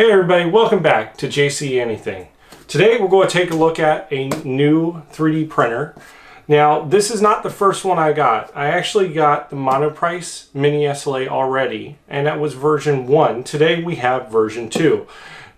Hey everybody, welcome back to JC Anything. Today we're going to take a look at a new 3D printer. Now this is not the first one I got. I actually got the Monoprice Mini SLA already, and that was version 1. Today we have version 2.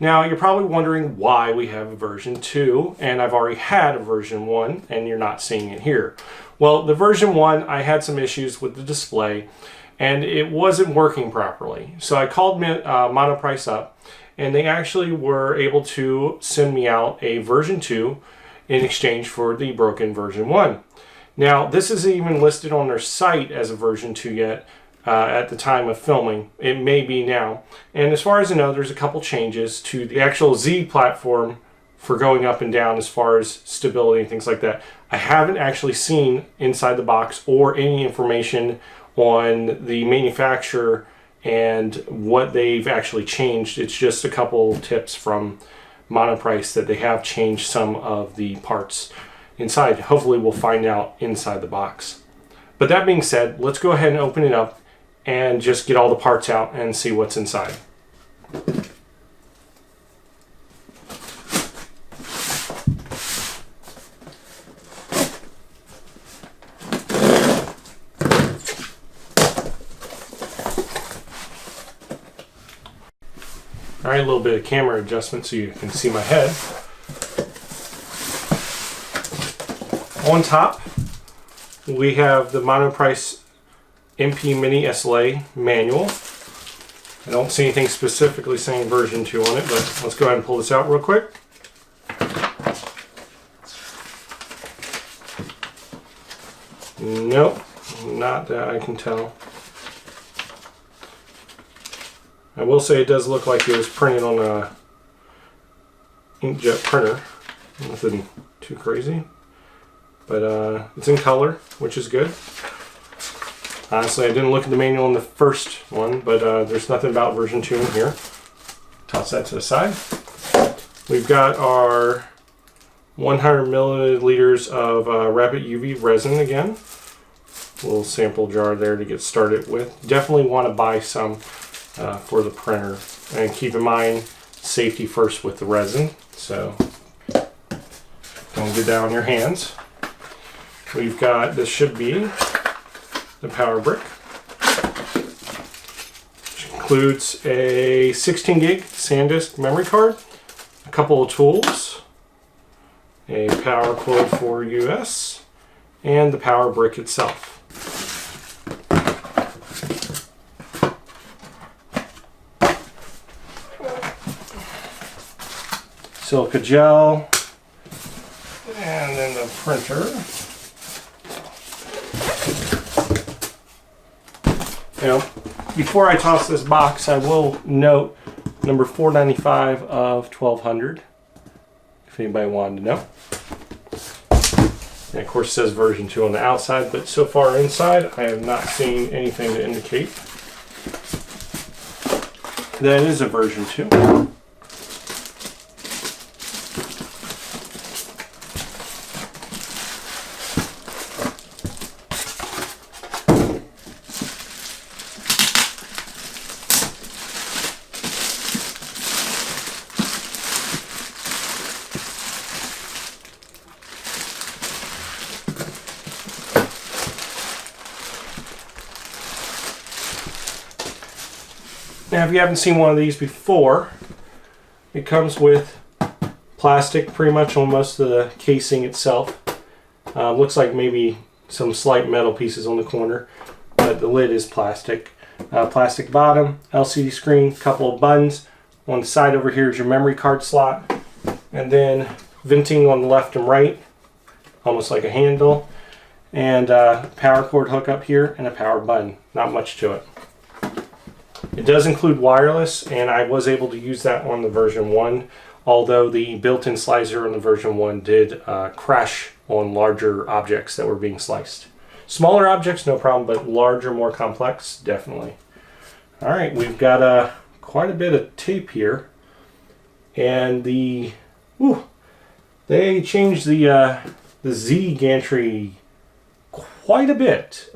Now you're probably wondering why we have a version 2, and I've already had a version 1 and you're not seeing it here. Well, the version 1, I had some issues with the display and it wasn't working properly. So I called Monoprice up, and they actually were able to send me out a version 2 in exchange for the broken version 1. Now, this isn't even listed on their site as a version 2 yet at the time of filming. It may be now. And as far as I know, there's a couple changes to the actual Z platform for going up and down as far as stability and things like that. I haven't actually seen inside the box or any information on the manufacturer and what they've actually changed. It's just a couple tips from Monoprice that they have changed some of the parts inside. Hopefully we'll find out inside the box. But that being said, let's go ahead and open it up and just get all the parts out and see what's inside. All right, a little bit of camera adjustment so you can see my head. On top, we have the Monoprice MP Mini SLA manual. I don't see anything specifically saying version 2 on it, but let's go ahead and pull this out real quick. Nope, not that I can tell. I will say it does look like it was printed on a inkjet printer. Nothing too crazy. But it's in color, which is good. Honestly, I didn't look at the manual in the first one, but there's nothing about version 2 in here. Toss that to the side. We've got our 100 milliliters of rapid UV resin again. A little sample jar there to get started with. Definitely want to buy some for the printer, and keep in mind safety first with the resin, so don't get that on your hands. We've got, this should be the power brick, which includes a 16 gig SanDisk memory card, a couple of tools, a power cord for US, and the power brick itself. Silica gel, and then the printer. Now, before I toss this box, I will note number 495 of 1200, if anybody wanted to know. And of course it says version 2 on the outside, but so far inside I have not seen anything to indicate that it is a version 2. Now, if you haven't seen one of these before, it comes with plastic pretty much on most of the casing itself. Looks like maybe some slight metal pieces on the corner, but the lid is plastic. Plastic bottom, LCD screen, couple of buttons. On the side over here is your memory card slot, and then venting on the left and right, almost like a handle, and power cord hook up here, and a power button. Not much to it. It does include wireless, and I was able to use that on the version 1, although the built-in slicer on the version 1 did crash on larger objects that were being sliced. Smaller objects, no problem, but larger, more complex, definitely. Alright, we've got quite a bit of tape here, and they changed the Z gantry quite a bit.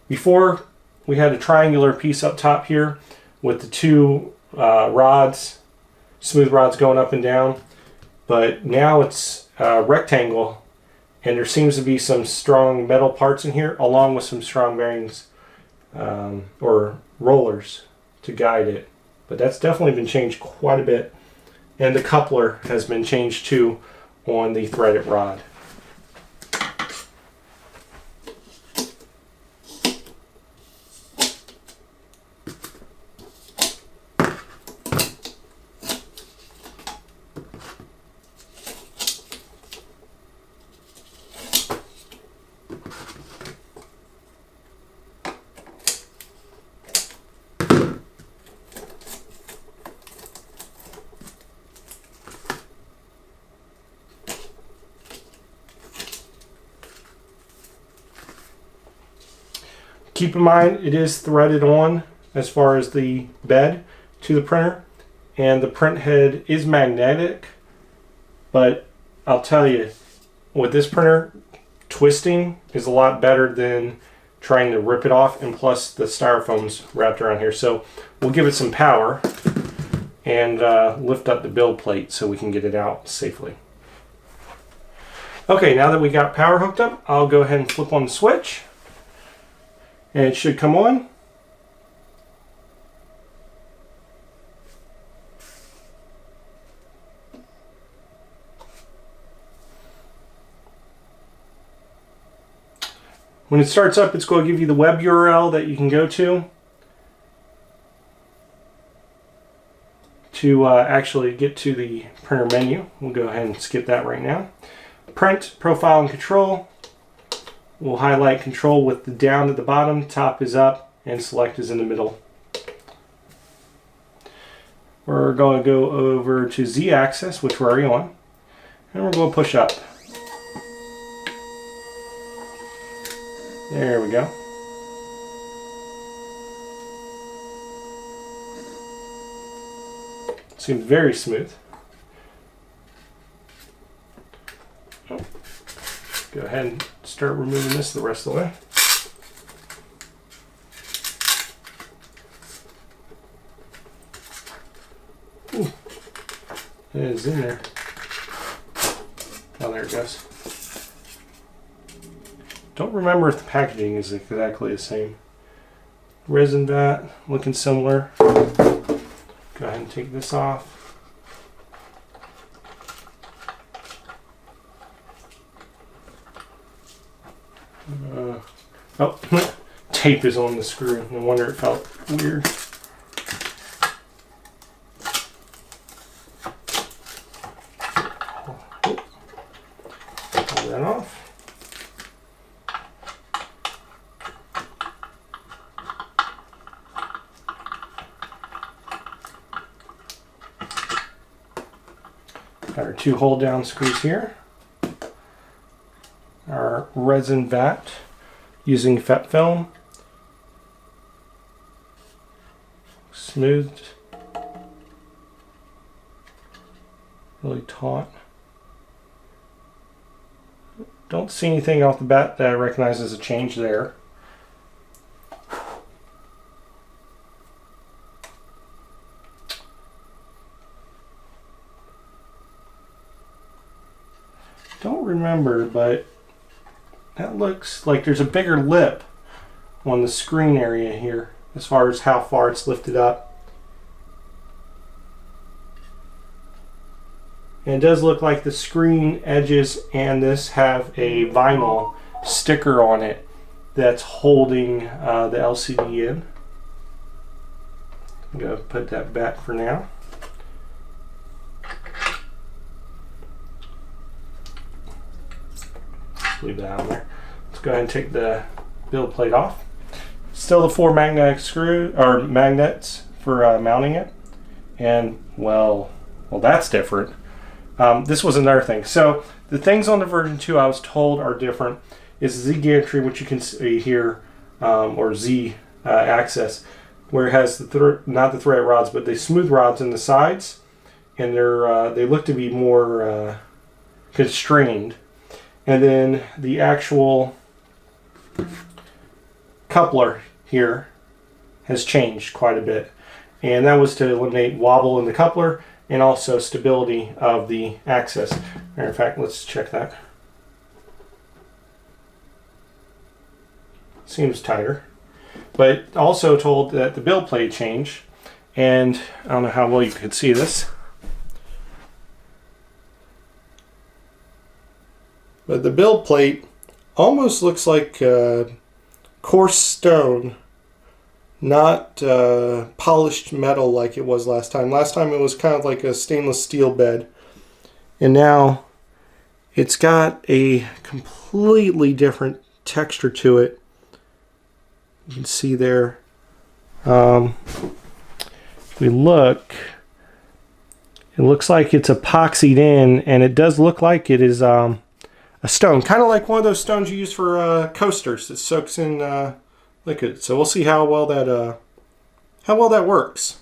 Before, we had a triangular piece up top here with the two rods, smooth rods going up and down, but now it's rectangle, and there seems to be some strong metal parts in here along with some strong bearings or rollers to guide it. But that's definitely been changed quite a bit, and the coupler has been changed too on the threaded rod. Keep in mind, it is threaded on as far as the bed to the printer, and the print head is magnetic, but I'll tell you, with this printer, twisting is a lot better than trying to rip it off, and plus the styrofoam's wrapped around here. So we'll give it some power and lift up the build plate so we can get it out safely. Okay, now that we got power hooked up, I'll go ahead and flip on the switch. And it should come on. When it starts up, it's going to give you the web URL that you can go to actually get to the printer menu. We'll go ahead and skip that right now. Print, profile, and control. We'll highlight control with the down at the bottom, top is up, and select is in the middle. We're going to go over to Z-axis, which we're already on, and we're going to push up. There we go. Seems very smooth. Go ahead and start removing this the rest of the way. Ooh, it is in there. Oh, there it goes. Don't remember if the packaging is exactly the same. Resin vat, looking similar. Go ahead and take this off. Oh, tape is on the screw. No wonder it felt weird. Pull that off. Got our two hold down screws here. Our resin vat using FEP film. Smoothed. Really taut. Don't see anything off the bat that I recognize as a change there. Don't remember, but that looks like there's a bigger lip on the screen area here as far as how far it's lifted up. And it does look like the screen edges and this have a vinyl sticker on it that's holding the LCD in. I'm going to put that back for now. Leave that on there. Let's go ahead and take the build plate off. Still the 4 magnetic screw or magnets for mounting it. And well, that's different. This was another thing. So the things on the version 2 I was told are different. Is Z gantry, which you can see here, or Z axis, where it has the not the threaded rods, but the smooth rods in the sides, and they look to be more constrained. And then the actual coupler here has changed quite a bit. and that was to eliminate wobble in the coupler and also stability of the axis. Matter of fact, let's check that. Seems tighter, but also told that the build plate changed, and I don't know how well you could see this, but the build plate almost looks like coarse stone, not polished metal like it was last time. Last time it was kind of like a stainless steel bed, and now it's got a completely different texture to it. You can see there. If we look, it looks like it's epoxied in, and it does look like it is a stone, kind of like one of those stones you use for coasters that soaks in liquid. So we'll see how well that works.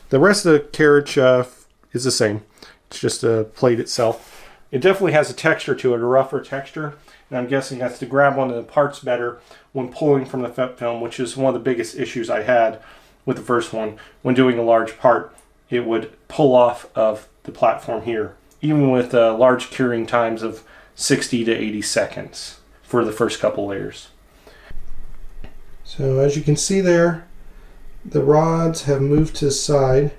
The rest of the carriage is the same. It's just a plate itself. It definitely has a texture to it, a rougher texture, and I'm guessing that's to grab one of the parts better when pulling from the film, which is one of the biggest issues I had with the first one. When doing a large part, it would pull off of the platform here, even with large curing times of 60 to 80 seconds for the first couple layers. So as you can see there, the rods have moved to the side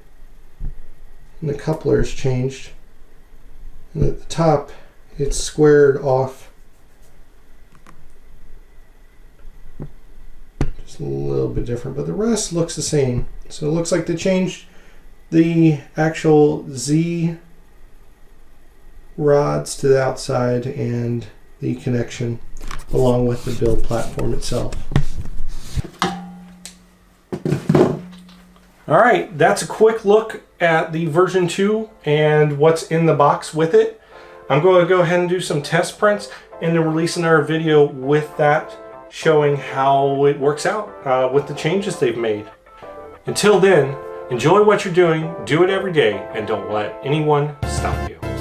and the coupler has changed, and at the top it's squared off just a little bit different, but the rest looks the same. So it looks like they changed the actual Z rods to the outside and the connection along with the build platform itself. Alright, that's a quick look at the version 2 and what's in the box with it. I'm going to go ahead and do some test prints and then release another video with that, showing how it works out with the changes they've made. Until then, enjoy what you're doing, do it every day, and don't let anyone stop you.